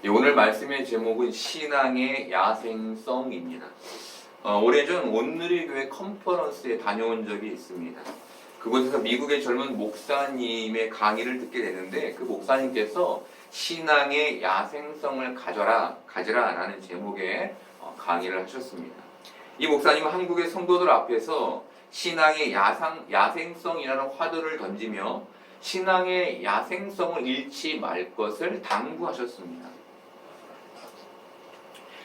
오늘 말씀의 제목은 신앙의 야생성입니다. 오래전 온누리교회 컨퍼런스에 다녀온 적이 있습니다. 그곳에서 미국의 젊은 목사님의 강의를 듣게 되는데, 그 목사님께서 신앙의 야생성을 가져라 라는 제목의 강의를 하셨습니다. 이 목사님은 한국의 성도들 앞에서 신앙의 야생성이라는 화두를 던지며 신앙의 야생성을 잃지 말 것을 당부하셨습니다.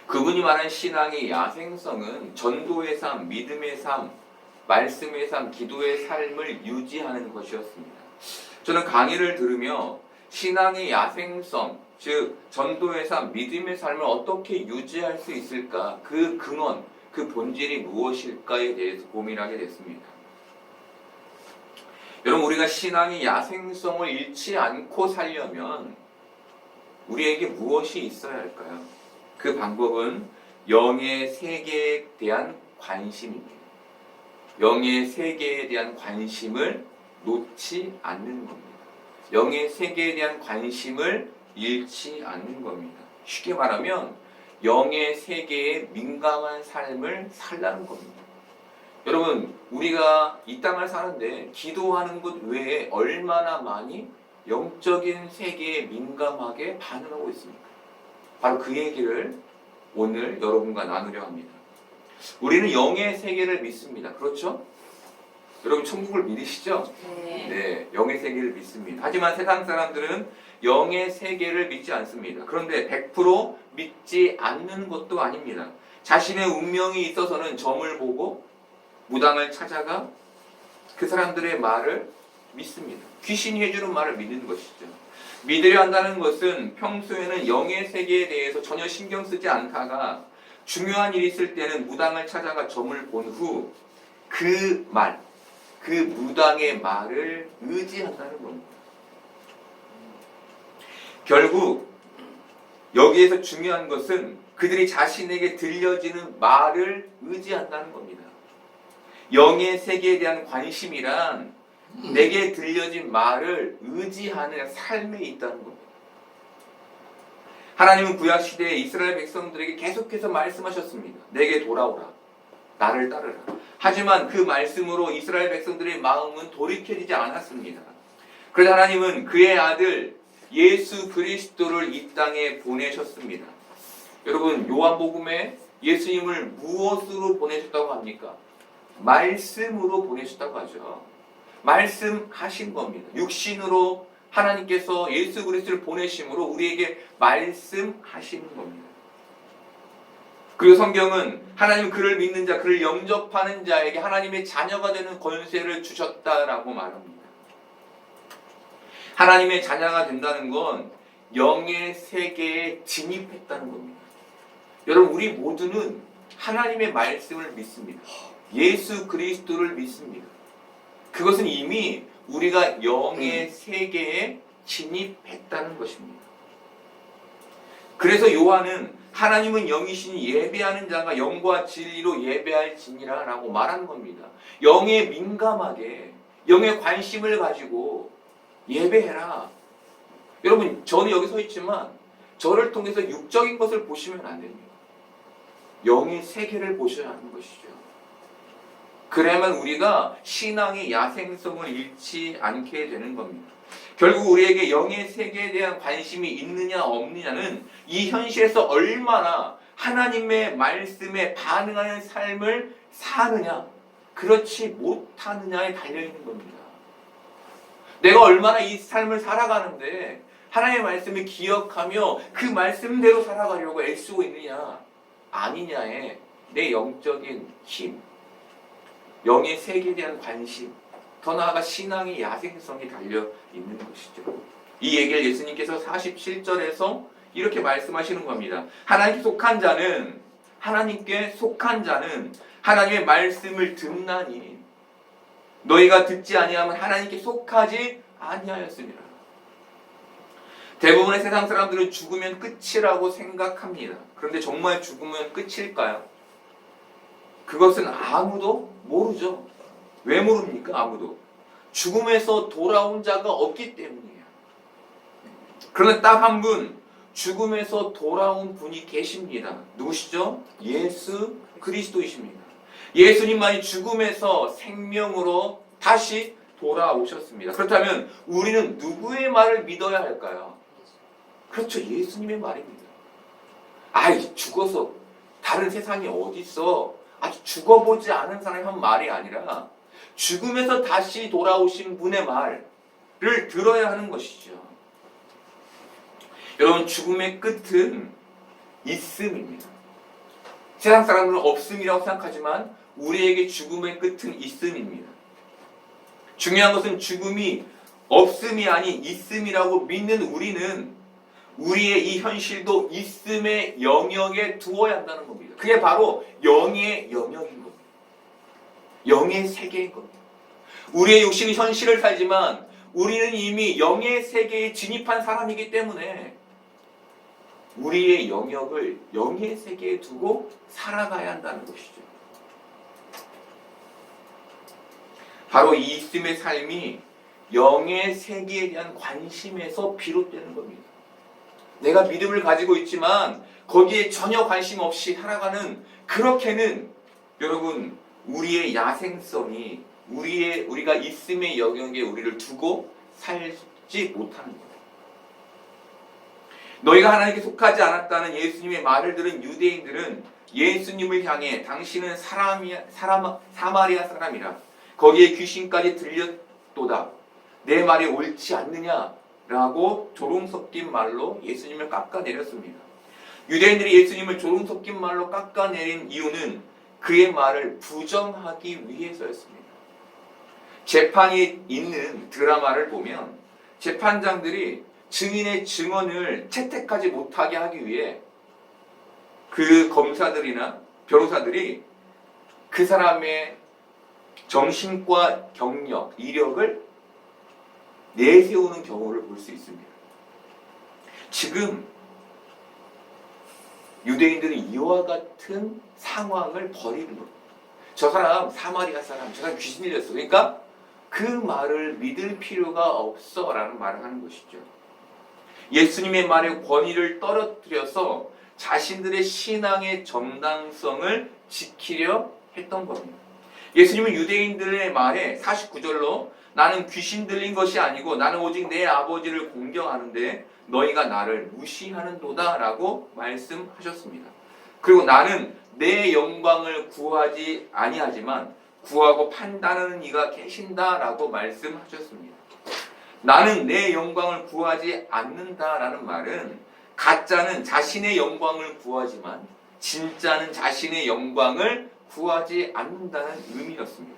그분이 말한 신앙의 야생성은 전도의 삶, 믿음의 삶, 말씀의 삶, 기도의 삶을 유지하는 것이었습니다. 저는 강의를 들으며 신앙의 야생성, 즉 전도의 삶, 믿음의 삶을 어떻게 유지할 수 있을까? 그 근원, 그 본질이 무엇일까에 대해서 고민하게 됐습니다. 여러분, 우리가 신앙의 야생성을 잃지 않고 살려면 우리에게 무엇이 있어야 할까요? 그 방법은 영의 세계에 대한 관심입니다. 영의 세계에 대한 관심을 놓지 않는 겁니다. 영의 세계에 대한 관심을 잃지 않는 겁니다. 쉽게 말하면 영의 세계에 민감한 삶을 살라는 겁니다. 여러분, 우리가 이 땅을 사는데 기도하는 것 외에 얼마나 많이 영적인 세계에 민감하게 반응하고 있습니까? 바로 그 얘기를 오늘 여러분과 나누려 합니다. 우리는 영의 세계를 믿습니다. 그렇죠? 여러분, 천국을 믿으시죠? 네, 영의 세계를 믿습니다. 하지만 세상 사람들은 영의 세계를 믿지 않습니다. 그런데 100% 믿지 않는 것도 아닙니다. 자신의 운명이 있어서는 점을 보고 무당을 찾아가 그 사람들의 말을 믿습니다. 귀신이 해주는 말을 믿는 것이죠. 믿으려 한다는 것은 평소에는 영의 세계에 대해서 전혀 신경 쓰지 않다가 중요한 일이 있을 때는 무당을 찾아가 점을 본 후 그 말, 그 무당의 말을 의지한다는 겁니다. 결국 여기에서 중요한 것은 그들이 자신에게 들려지는 말을 의지한다는 겁니다. 영의 세계에 대한 관심이란 내게 들려진 말을 의지하는 삶에 있다는 겁니다. 하나님은 구약시대에 이스라엘 백성들에게 계속해서 말씀하셨습니다. 내게 돌아오라. 나를 따르라. 하지만 그 말씀으로 이스라엘 백성들의 마음은 돌이켜지지 않았습니다. 그래서 하나님은 그의 아들 예수 그리스도를 이 땅에 보내셨습니다. 여러분, 요한복음에 예수님을 무엇으로 보내셨다고 합니까? 말씀으로 보내셨다고 하죠. 말씀하신 겁니다. 육신으로 하나님께서 예수 그리스도를 보내심으로 우리에게 말씀하시는 겁니다. 그리고 성경은 하나님 그를 믿는 자, 그를 영접하는 자에게 하나님의 자녀가 되는 권세를 주셨다라고 말합니다. 하나님의 자녀가 된다는 건 영의 세계에 진입했다는 겁니다. 여러분, 우리 모두는 하나님의 말씀을 믿습니다. 예수 그리스도를 믿습니다. 그것은 이미 우리가 영의 세계에 진입했다는 것입니다. 그래서 요한은 하나님은 영이시니 예배하는 자가 영과 진리로 예배할지니라 라고 말하는 겁니다. 영에 민감하게, 영에 관심을 가지고 예배해라. 여러분, 저는 여기 서 있지만 저를 통해서 육적인 것을 보시면 안 됩니다. 영의 세계를 보셔야 하는 것이죠. 그래야만 우리가 신앙의 야생성을 잃지 않게 되는 겁니다. 결국 우리에게 영의 세계에 대한 관심이 있느냐 없느냐는 이 현실에서 얼마나 하나님의 말씀에 반응하는 삶을 사느냐, 그렇지 못하느냐에 달려있는 겁니다. 내가 얼마나 이 삶을 살아가는데 하나님의 말씀을 기억하며 그 말씀대로 살아가려고 애쓰고 있느냐 아니냐에 내 영적인 힘, 영의 세계에 대한 관심, 더 나아가 신앙의 야생성이 달려있는 것이죠. 이 얘기를 예수님께서 47절에서 이렇게 말씀하시는 겁니다. 하나님께 속한 자는 하나님의 말씀을 듣나니 너희가 듣지 아니하면 하나님께 속하지 아니하였습니다. 대부분의 세상 사람들은 죽으면 끝이라고 생각합니다. 그런데 정말 죽으면 끝일까요? 그것은 아무도 모르죠. 왜 모릅니까? 아무도. 죽음에서 돌아온 자가 없기 때문이에요. 그런데 딱 한 분, 죽음에서 돌아온 분이 계십니다. 누구시죠? 예수 그리스도이십니다. 예수님만이 죽음에서 생명으로 다시 돌아오셨습니다. 그렇다면 우리는 누구의 말을 믿어야 할까요? 그렇죠. 예수님의 말입니다. 아이, 죽어서 다른 세상이 어디 있어? 아직 죽어보지 않은 사람이 한 말이 아니라 죽음에서 다시 돌아오신 분의 말을 들어야 하는 것이죠. 여러분, 죽음의 끝은 있음입니다. 세상 사람들은 없음이라고 생각하지만 우리에게 죽음의 끝은 있음입니다. 중요한 것은 죽음이 없음이 아닌 있음이라고 믿는 우리는 우리의 이 현실도 있음의 영역에 두어야 한다는 겁니다. 그게 바로 영의 영역인 겁니다. 영의 세계인 겁니다. 우리의 육신이 현실을 살지만 우리는 이미 영의 세계에 진입한 사람이기 때문에 우리의 영역을 영의 세계에 두고 살아가야 한다는 것이죠. 바로 이 있음의 삶이 영의 세계에 대한 관심에서 비롯되는 겁니다. 내가 믿음을 가지고 있지만 거기에 전혀 관심 없이 살아가는, 그렇게는 여러분 우리의 야생성이 우리가 있음의 영역에 우리를 두고 살지 못하는 거예요. 너희가 하나님께 속하지 않았다는 예수님의 말을 들은 유대인들은 예수님을 향해 당신은 사마리아 사람이라 거기에 귀신까지 들렸도다, 내 말이 옳지 않느냐라고 조롱 섞인 말로 예수님을 깎아내렸습니다. 유대인들이 예수님을 조롱 섞인 말로 깎아내린 이유는 그의 말을 부정하기 위해서였습니다. 재판이 있는 드라마를 보면 재판장들이 증인의 증언을 채택하지 못하게 하기 위해 그 검사들이나 변호사들이 그 사람의 정신과 경력, 이력을 내세우는 경우를 볼 수 있습니다. 지금 유대인들은 이와 같은 상황을 벌이는 겁니다. 저 사람 사마리아 사람, 저 사람 귀신 들렸어. 그러니까 그 말을 믿을 필요가 없어 라는 말을 하는 것이죠. 예수님의 말에 권위를 떨어뜨려서 자신들의 신앙의 정당성을 지키려 했던 겁니다. 예수님은 유대인들의 말에 49절로 나는 귀신 들린 것이 아니고 나는 오직 내 아버지를 공경하는데 너희가 나를 무시하는도다 라고 말씀하셨습니다. 그리고 나는 내 영광을 구하지 아니하지만 구하고 판단하는 이가 계신다 라고 말씀하셨습니다. 나는 내 영광을 구하지 않는다라는 말은 가짜는 자신의 영광을 구하지만 진짜는 자신의 영광을 구하지 않는다는 의미였습니다.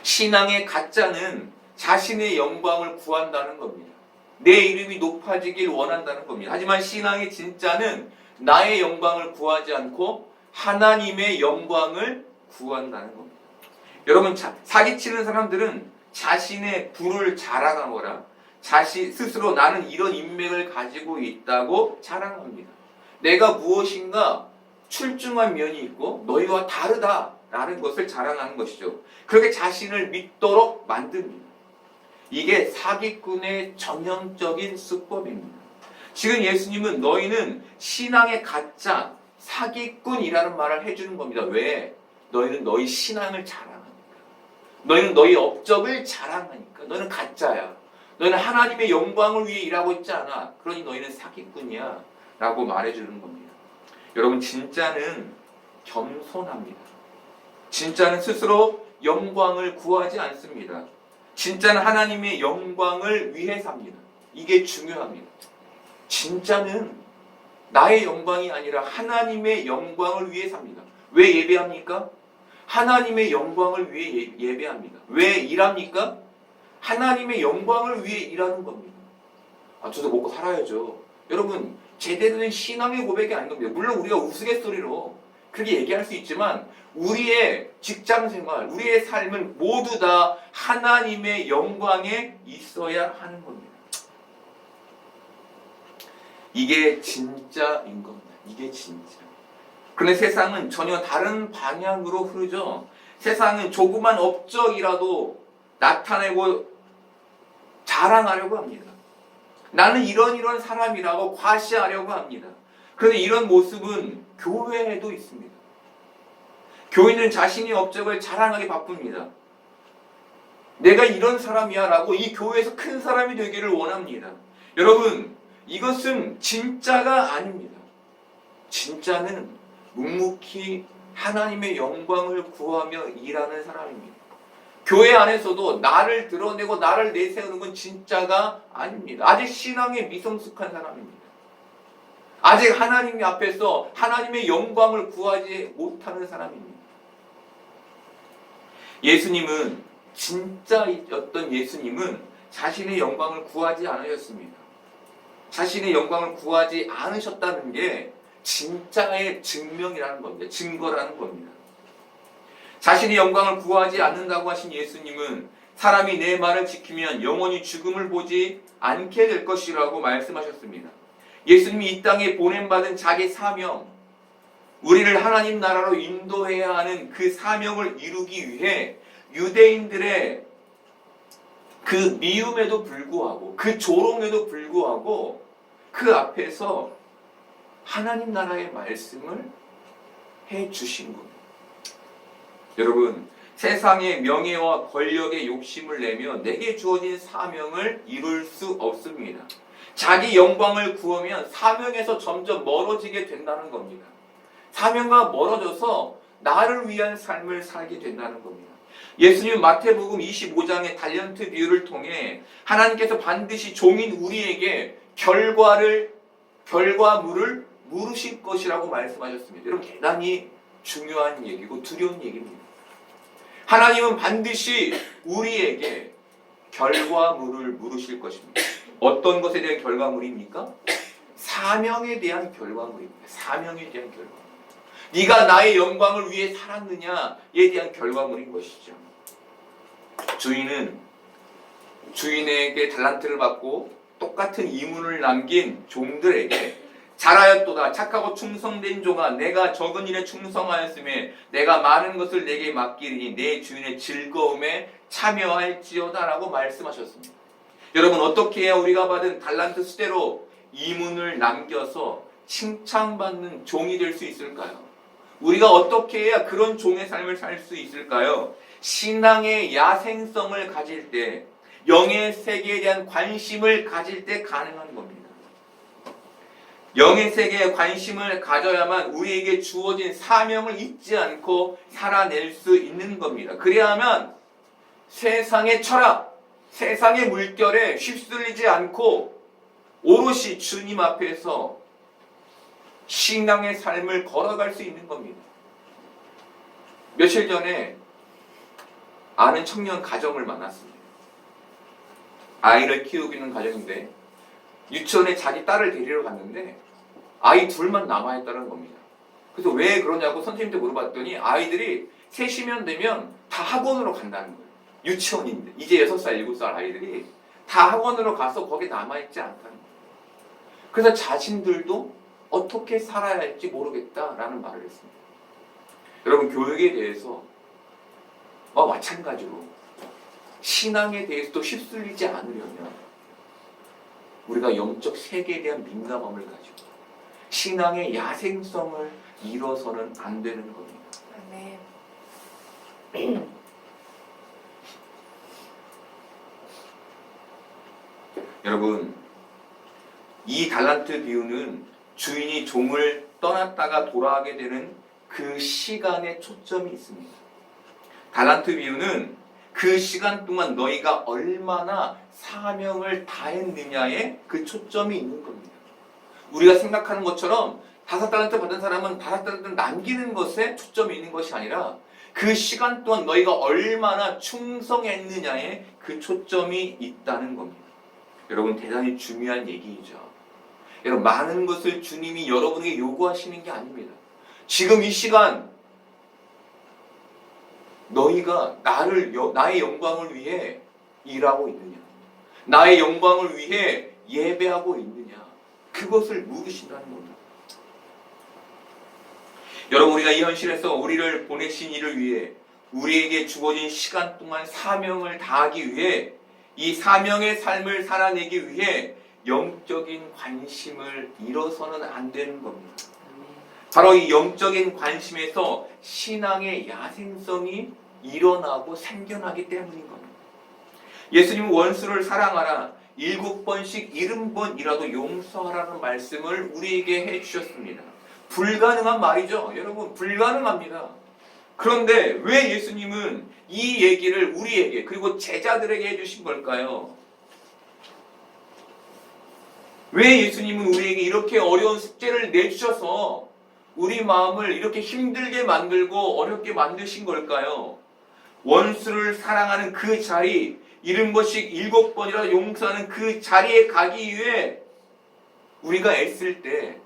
신앙의 가짜는 자신의 영광을 구한다는 겁니다. 내 이름이 높아지길 원한다는 겁니다. 하지만 신앙의 진짜는 나의 영광을 구하지 않고 하나님의 영광을 구한다는 겁니다. 여러분, 사기치는 사람들은 자신의 부를 자랑하거나 스스로 나는 이런 인맥을 가지고 있다고 자랑합니다. 내가 무엇인가 출중한 면이 있고 너희와 다르다라는 것을 자랑하는 것이죠. 그렇게 자신을 믿도록 만듭니다. 이게 사기꾼의 전형적인 수법입니다. 지금 예수님은 너희는 신앙의 가짜, 사기꾼이라는 말을 해주는 겁니다. 왜? 너희는 너희 신앙을 자랑하니까. 너희는 너희 업적을 자랑하니까. 너는 가짜야. 너희는 하나님의 영광을 위해 일하고 있지 않아. 그러니 너희는 사기꾼이야 라고 말해주는 겁니다. 여러분, 진짜는 겸손합니다. 진짜는 스스로 영광을 구하지 않습니다. 진짜는 하나님의 영광을 위해 삽니다. 이게 중요합니다. 진짜는 나의 영광이 아니라 하나님의 영광을 위해 삽니다. 왜 예배합니까? 하나님의 영광을 위해 예배합니다. 왜 일합니까? 하나님의 영광을 위해 일하는 겁니다. 저도 먹고 살아야죠. 여러분, 제대로 된 신앙의 고백이 아닌 겁니다. 물론 우리가 우스갯소리로 그렇게 얘기할 수 있지만 우리의 직장생활, 우리의 삶은 모두 다 하나님의 영광에 있어야 하는 겁니다. 이게 진짜인 겁니다. 이게 진짜. 그런데 세상은 전혀 다른 방향으로 흐르죠. 세상은 조그만 업적이라도 나타내고 자랑하려고 합니다. 나는 이런 사람이라고 과시하려고 합니다. 그런데 이런 모습은 교회에도 있습니다. 교인은 자신의 업적을 자랑하기 바쁩니다. 내가 이런 사람이야 라고 이 교회에서 큰 사람이 되기를 원합니다. 여러분, 이것은 진짜가 아닙니다. 진짜는 묵묵히 하나님의 영광을 구하며 일하는 사람입니다. 교회 안에서도 나를 드러내고 나를 내세우는 건 진짜가 아닙니다. 아직 신앙에 미성숙한 사람입니다. 아직 하나님 앞에서 하나님의 영광을 구하지 못하는 사람입니다. 예수님은, 진짜였던 예수님은 자신의 영광을 구하지 않으셨습니다. 자신의 영광을 구하지 않으셨다는 게 진짜의 증명이라는 겁니다. 증거라는 겁니다. 자신의 영광을 구하지 않는다고 하신 예수님은 사람이 내 말을 지키면 영원히 죽음을 보지 않게 될 것이라고 말씀하셨습니다. 예수님이 이 땅에 보냄받은 자기 사명, 우리를 하나님 나라로 인도해야 하는 그 사명을 이루기 위해 유대인들의 그 미움에도 불구하고, 그 조롱에도 불구하고 그 앞에서 하나님 나라의 말씀을 해 주신 겁니다. 여러분, 세상의 명예와 권력의 욕심을 내며 내게 주어진 사명을 이룰 수 없습니다. 자기 영광을 구하면 사명에서 점점 멀어지게 된다는 겁니다. 사명과 멀어져서 나를 위한 삶을 살게 된다는 겁니다. 예수님은 마태복음 25장의 달란트 비유를 통해 하나님께서 반드시 종인 우리에게 결과물을 물으실 것이라고 말씀하셨습니다. 여러분, 대단히 중요한 얘기고 두려운 얘기입니다. 하나님은 반드시 우리에게 결과물을 물으실 것입니다. 어떤 것에 대한 결과물입니까? 사명에 대한 결과물입니다. 사명에 대한 결과물. 네가 나의 영광을 위해 살았느냐에 대한 결과물인 것이죠. 주인은 주인에게 달란트를 받고 똑같은 이문을 남긴 종들에게 잘하였도다 착하고 충성된 종아, 내가 적은 일에 충성하였으며 내가 많은 것을 내게 맡기리니 내 주인의 즐거움에 참여할지어다 라고 말씀하셨습니다. 여러분, 어떻게 해야 우리가 받은 달란트 수대로 이문을 남겨서 칭찬받는 종이 될 수 있을까요? 우리가 어떻게 해야 그런 종의 삶을 살 수 있을까요? 신앙의 야생성을 가질 때, 영의 세계에 대한 관심을 가질 때 가능한 겁니다. 영의 세계에 관심을 가져야만 우리에게 주어진 사명을 잊지 않고 살아낼 수 있는 겁니다. 그래야만 세상의 철학, 세상의 물결에 휩쓸리지 않고 오롯이 주님 앞에서 신앙의 삶을 걸어갈 수 있는 겁니다. 며칠 전에 아는 청년 가정을 만났습니다. 아이를 키우고 있는 가정인데 유치원에 자기 딸을 데리러 갔는데 아이 둘만 남아있다는 겁니다. 그래서 왜 그러냐고 선생님한테 물어봤더니 아이들이 3시면 되면 다 학원으로 간다는 거예요. 유치원인데 이제 6살, 7살 아이들이 다 학원으로 가서 거기 남아있지 않다는 거예요. 그래서 자신들도 어떻게 살아야 할지 모르겠다라는 말을 했습니다. 여러분, 교육에 대해서 마찬가지로 신앙에 대해서도 휩쓸리지 않으려면 우리가 영적 세계에 대한 민감함을 가지고 신앙의 야생성을 잃어서는 안 되는 겁니다. 아멘. 여러분, 이 달란트 비유는 주인이 종을 떠났다가 돌아가게 되는 그 시간에 초점이 있습니다. 달란트 비유는 그 시간 동안 너희가 얼마나 사명을 다했느냐에 그 초점이 있는 겁니다. 우리가 생각하는 것처럼 5달란트 받은 사람은 5달란트 남기는 것에 초점이 있는 것이 아니라 그 시간 동안 너희가 얼마나 충성했느냐에 그 초점이 있다는 겁니다. 여러분, 대단히 중요한 얘기이죠. 여러분, 많은 것을 주님이 여러분에게 요구하시는 게 아닙니다. 지금 이 시간 너희가 나의 영광을 위해 일하고 있느냐, 나의 영광을 위해 예배하고 있느냐, 그것을 물으신다는 겁니다. 여러분, 우리가 이 현실에서 우리를 보내신 이를 위해 우리에게 주어진 시간 동안 사명을 다하기 위해 이 사명의 삶을 살아내기 위해 영적인 관심을 잃어서는 안 되는 겁니다. 바로 이 영적인 관심에서 신앙의 야생성이 일어나고 생겨나기 때문인 겁니다. 예수님은 원수를 사랑하라, 7번씩 70번이라도 용서하라는 말씀을 우리에게 해주셨습니다. 불가능한 말이죠. 여러분, 불가능합니다. 그런데 왜 예수님은 이 얘기를 우리에게 그리고 제자들에게 해주신 걸까요? 왜 예수님은 우리에게 이렇게 어려운 숙제를 내주셔서 우리 마음을 이렇게 힘들게 만들고 어렵게 만드신 걸까요? 원수를 사랑하는 그 자리, 70번씩 7번이라 용서하는 그 자리에 가기 위해 우리가 애쓸 때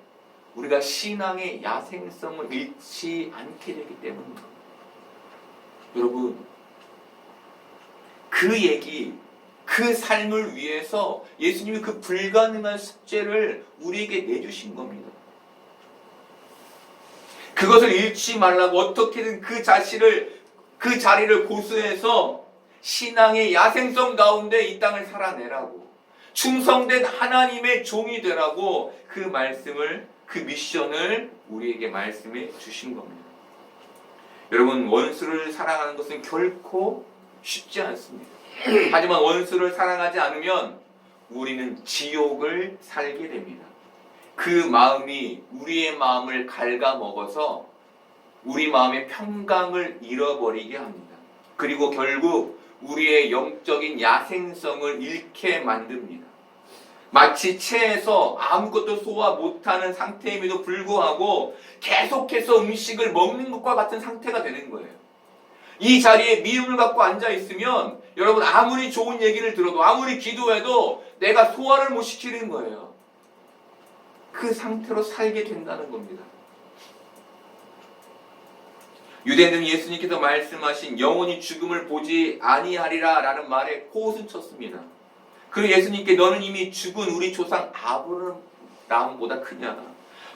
우리가 신앙의 야생성을 잃지 않게 되기 때문입니다. 여러분, 그 얘기, 그 삶을 위해서 예수님이 그 불가능한 숙제를 우리에게 내주신 겁니다. 그것을 잃지 말라고 어떻게든 그 자리를 고수해서 신앙의 야생성 가운데 이 땅을 살아내라고, 충성된 하나님의 종이 되라고 그 말씀을, 그 미션을 우리에게 말씀해 주신 겁니다. 여러분, 원수를 사랑하는 것은 결코 쉽지 않습니다. 하지만 원수를 사랑하지 않으면 우리는 지옥을 살게 됩니다. 그 마음이 우리의 마음을 갉아먹어서 우리 마음의 평강을 잃어버리게 합니다. 그리고 결국 우리의 영적인 야생성을 잃게 만듭니다. 마치 체에서 아무것도 소화 못하는 상태임에도 불구하고 계속해서 음식을 먹는 것과 같은 상태가 되는 거예요. 이 자리에 미움을 갖고 앉아있으면 여러분, 아무리 좋은 얘기를 들어도 아무리 기도해도 내가 소화를 못 시키는 거예요. 그 상태로 살게 된다는 겁니다. 유대인들은 예수님께서 말씀하신 영원히 죽음을 보지 아니하리라 라는 말에 코웃음 쳤습니다. 그리고 예수님께 너는 이미 죽은 우리 조상 아브라함보다 크냐?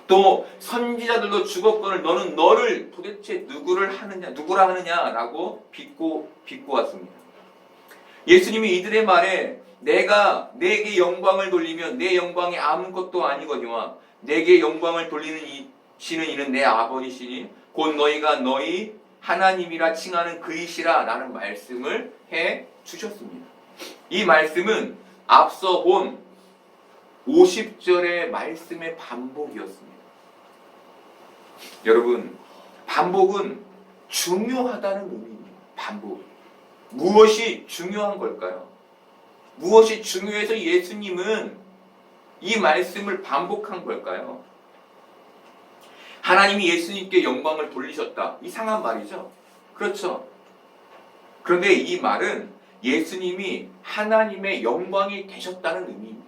또 선지자들도 죽었거늘 너는 너를 도대체 누구라 하느냐라고 비꼬 왔습니다. 예수님이 이들의 말에 내가 내게 영광을 돌리면 내 영광이 아무것도 아니거니와 내게 영광을 돌리는 이는 내 아버지시니 곧 너희가 너희 하나님이라 칭하는 그이시라 라는 말씀을 해 주셨습니다. 이 말씀은 앞서 본 50절의 말씀의 반복이었습니다. 여러분, 반복은 중요하다는 의미입니다. 반복. 무엇이 중요한 걸까요? 무엇이 중요해서 예수님은 이 말씀을 반복한 걸까요? 하나님이 예수님께 영광을 돌리셨다. 이상한 말이죠. 그렇죠. 그런데 이 말은 예수님이 하나님의 영광이 되셨다는 의미입니다.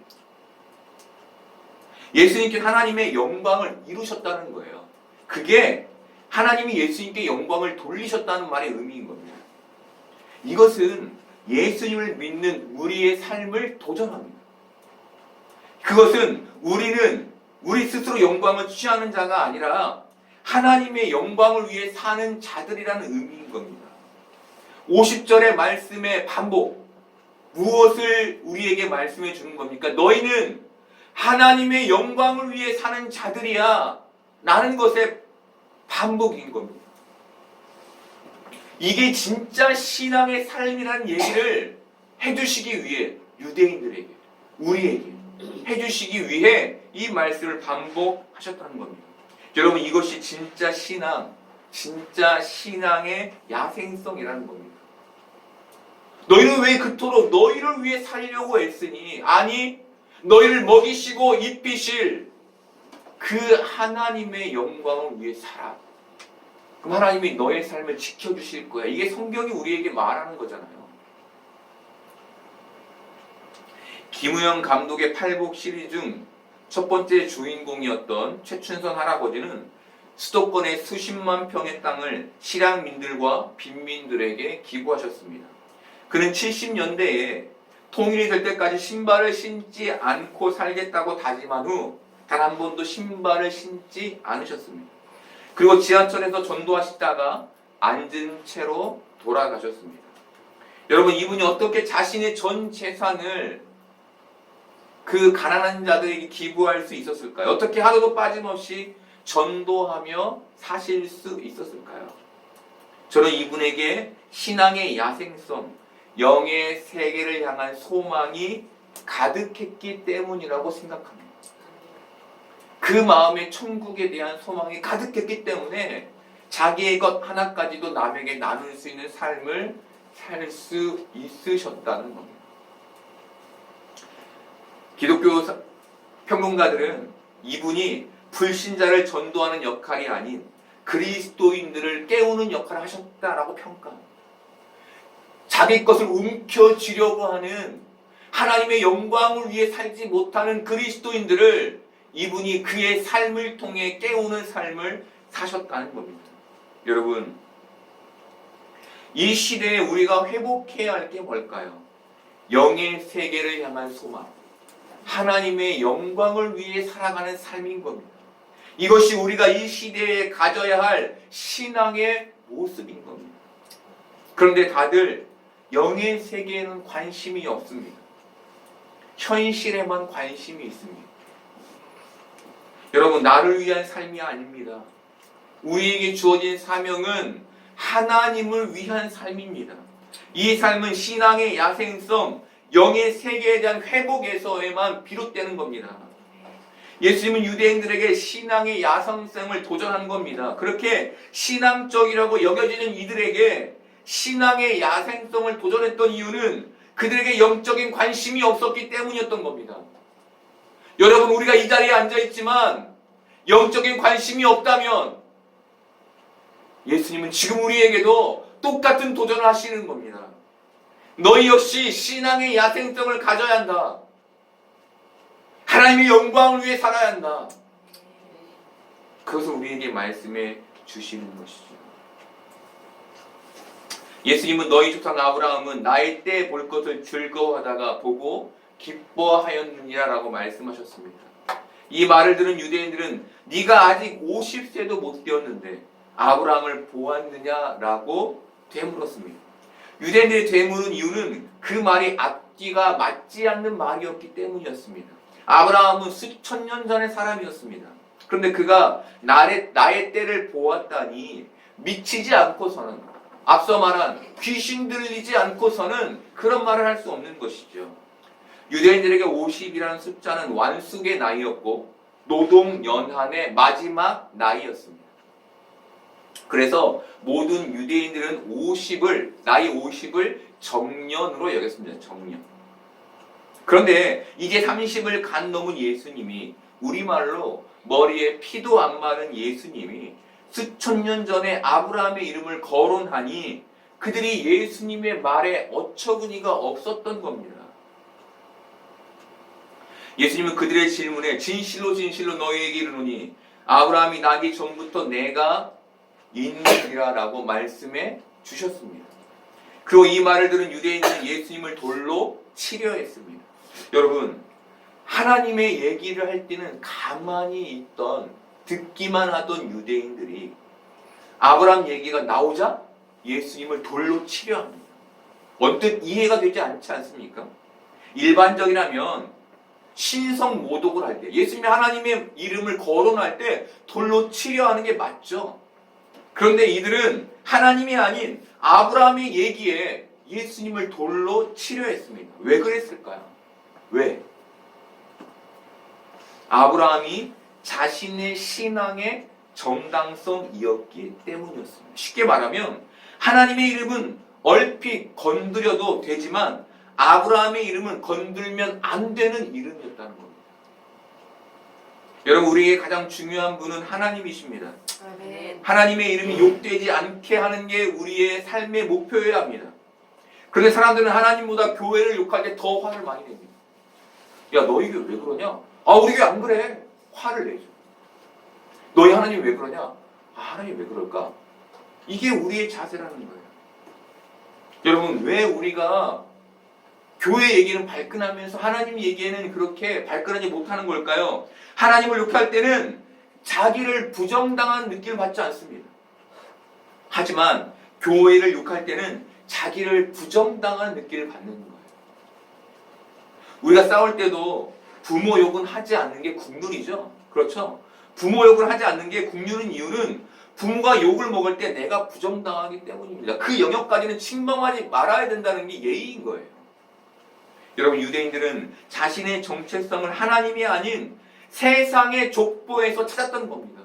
예수님께 하나님의 영광을 이루셨다는 거예요. 그게 하나님이 예수님께 영광을 돌리셨다는 말의 의미인 겁니다. 이것은 예수님을 믿는 우리의 삶을 도전합니다. 그것은 우리는 우리 스스로 영광을 취하는 자가 아니라 하나님의 영광을 위해 사는 자들이라는 의미인 겁니다. 50절의 말씀의 반복, 무엇을 우리에게 말씀해 주는 겁니까? 너희는 하나님의 영광을 위해 사는 자들이야 라는 것의 반복인 겁니다. 이게 진짜 신앙의 삶이라는 얘기를 해주시기 위해 유대인들에게, 우리에게 해주시기 위해 이 말씀을 반복하셨다는 겁니다. 여러분, 이것이 진짜 신앙, 진짜 신앙의 야생성이라는 겁니다. 너희는 왜 그토록 너희를 위해 살려고 애쓰니? 아니, 너희를 먹이시고 입히실 그 하나님의 영광을 위해 살아. 그럼 하나님이 너의 삶을 지켜주실 거야. 이게 성경이 우리에게 말하는 거잖아요. 김우영 감독의 팔복 시리즈 중 첫 번째 주인공이었던 최춘선 할아버지는 수도권의 수십만 평의 땅을 실향민들과 빈민들에게 기부하셨습니다. 그는 70년대에 통일이 될 때까지 신발을 신지 않고 살겠다고 다짐한 후 단 한 번도 신발을 신지 않으셨습니다. 그리고 지하철에서 전도하시다가 앉은 채로 돌아가셨습니다. 여러분, 이분이 어떻게 자신의 전 재산을 그 가난한 자들에게 기부할 수 있었을까요? 어떻게 하루도 빠짐없이 전도하며 사실 수 있었을까요? 저는 이분에게 신앙의 야생성, 영의 세계를 향한 소망이 가득했기 때문이라고 생각합니다. 그 마음에 천국에 대한 소망이 가득했기 때문에 자기의 것 하나까지도 남에게 나눌 수 있는 삶을 살 수 있으셨다는 겁니다. 기독교 평론가들은 이분이 불신자를 전도하는 역할이 아닌 그리스도인들을 깨우는 역할을 하셨다라고 평가합니다. 자기 것을 움켜쥐려고 하는 하나님의 영광을 위해 살지 못하는 그리스도인들을 이분이 그의 삶을 통해 깨우는 삶을 사셨다는 겁니다. 여러분, 이 시대에 우리가 회복해야 할 게 뭘까요? 영의 세계를 향한 소망, 하나님의 영광을 위해 살아가는 삶인 겁니다. 이것이 우리가 이 시대에 가져야 할 신앙의 모습인 겁니다. 그런데 다들 영의 세계에는 관심이 없습니다. 현실에만 관심이 있습니다. 여러분, 나를 위한 삶이 아닙니다. 우리에게 주어진 사명은 하나님을 위한 삶입니다. 이 삶은 신앙의 야생성, 영의 세계에 대한 회복에서에만 비롯되는 겁니다. 예수님은 유대인들에게 신앙의 야성성을 도전한 겁니다. 그렇게 신앙적이라고 여겨지는 이들에게 신앙의 야생성을 도전했던 이유는 그들에게 영적인 관심이 없었기 때문이었던 겁니다. 여러분, 우리가 이 자리에 앉아있지만 영적인 관심이 없다면 예수님은 지금 우리에게도 똑같은 도전을 하시는 겁니다. 너희 역시 신앙의 야생성을 가져야 한다. 하나님의 영광을 위해 살아야 한다. 그것을 우리에게 말씀해 주시는 것이죠. 예수님은 너희 조상 아브라함은 나의 때 볼 것을 즐거워하다가 보고 기뻐하였느니라 라고 말씀하셨습니다. 이 말을 들은 유대인들은 네가 아직 50세도 못 되었는데 아브라함을 보았느냐라고 되물었습니다. 유대인들이 되물은 이유는 그 말이 앞뒤가 맞지 않는 말이었기 때문이었습니다. 아브라함은 수천 년 전의 사람이었습니다. 그런데 그가 나의 때를 보았다니 미치지 않고서는, 앞서 말한 귀신 들리지 않고서는 그런 말을 할 수 없는 것이죠. 유대인들에게 50이라는 숫자는 완숙의 나이였고 노동 연한의 마지막 나이였습니다. 그래서 모든 유대인들은 나이 50을 정년으로 여겼습니다. 정년. 그런데 이제 30을 간 넘은 예수님이, 우리말로 머리에 피도 안 마른 예수님이 수천 년 전에 아브라함의 이름을 거론하니 그들이 예수님의 말에 어처구니가 없었던 겁니다. 예수님은 그들의 질문에 진실로 진실로 너희에게 이르노니 아브라함이 나기 전부터 내가 있느니라 라고 말씀해 주셨습니다. 그리고 이 말을 들은 유대인들은 예수님을 돌로 치려했습니다. 여러분, 하나님의 얘기를 할 때는 가만히 있던, 듣기만 하던 유대인들이 아브라함 얘기가 나오자 예수님을 돌로 치려 합니다. 언뜻 이해가 되지 않지 않습니까? 일반적이라면 신성 모독을 할 때, 예수님이 하나님의 이름을 거론할 때 돌로 치려 하는 게 맞죠. 그런데 이들은 하나님이 아닌 아브라함의 얘기에 예수님을 돌로 치려 했습니다. 왜 그랬을까요? 왜? 아브라함이 자신의 신앙의 정당성이었기 때문이었습니다. 쉽게 말하면 하나님의 이름은 얼핏 건드려도 되지만 아브라함의 이름은 건들면 안 되는 이름이었다는 겁니다. 여러분, 우리에게 가장 중요한 분은 하나님이십니다. 아멘. 하나님의 이름이 욕되지 않게 하는 게 우리의 삶의 목표여야 합니다. 그런데 사람들은 하나님보다 교회를 욕할 때 더 화를 많이 냅니다. 야, 너희 교회 왜 그러냐? 아, 우리 교회 안 그래. 화를 내죠. 너희 하나님 왜 그러냐? 아, 하나님 왜 그럴까? 이게 우리의 자세라는 거예요. 여러분, 왜 우리가 교회 얘기는 발끈하면서 하나님 얘기에는 그렇게 발끈하지 못하는 걸까요? 하나님을 욕할 때는 자기를 부정당한 느낌을 받지 않습니다. 하지만 교회를 욕할 때는 자기를 부정당한 느낌을 받는 거예요. 우리가 싸울 때도 부모 욕은 하지 않는 게 국룰이죠. 그렇죠? 부모 욕을 하지 않는 게 국룰인 이유는 부모가 욕을 먹을 때 내가 부정당하기 때문입니다. 그 영역까지는 침범하지 말아야 된다는 게 예의인 거예요. 여러분, 유대인들은 자신의 정체성을 하나님이 아닌 세상의 족보에서 찾았던 겁니다.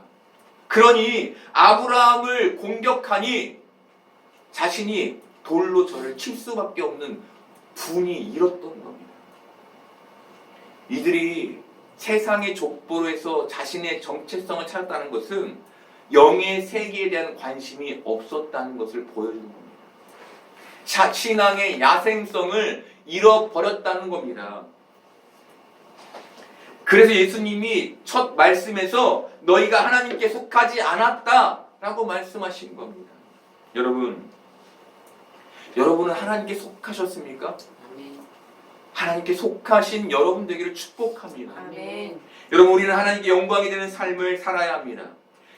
그러니 아브라함을 공격하니 자신이 돌로 저를 칠 수밖에 없는 분이 일었던 겁니다. 이들이 세상의 족보에서 자신의 정체성을 찾았다는 것은 영의 세계에 대한 관심이 없었다는 것을 보여주는 겁니다. 신앙의 야생성을 잃어버렸다는 겁니다. 그래서 예수님이 첫 말씀에서 너희가 하나님께 속하지 않았다라고 말씀하신 겁니다. 여러분은 하나님께 속하셨습니까? 아멘. 하나님께 속하신 여러분 되기를 축복합니다. 아멘. 여러분, 우리는 하나님께 영광이 되는 삶을 살아야 합니다.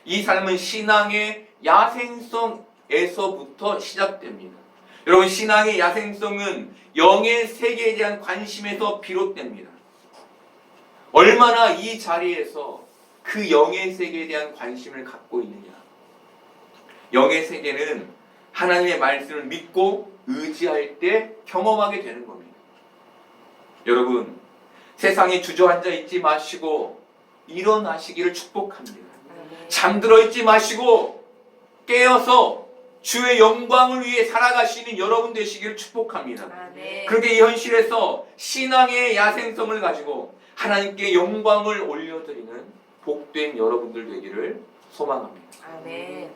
이 삶은 신앙의 야생성에서부터 시작됩니다. 여러분, 신앙의 야생성은 영의 세계에 대한 관심에서 비롯됩니다. 얼마나 이 자리에서 그 영의 세계에 대한 관심을 갖고 있느냐. 영의 세계는 하나님의 말씀을 믿고 의지할 때 경험하게 되는 겁니다. 여러분, 세상에 주저앉아 있지 마시고 일어나시기를 축복합니다. 잠들어 있지 마시고 깨어서 주의 영광을 위해 살아가시는 여러분 되시기를 축복합니다. 그렇게 이 현실에서 신앙의 야생성을 가지고 하나님께 영광을 올려드리는 복된 여러분들 되기를 소망합니다. 아멘.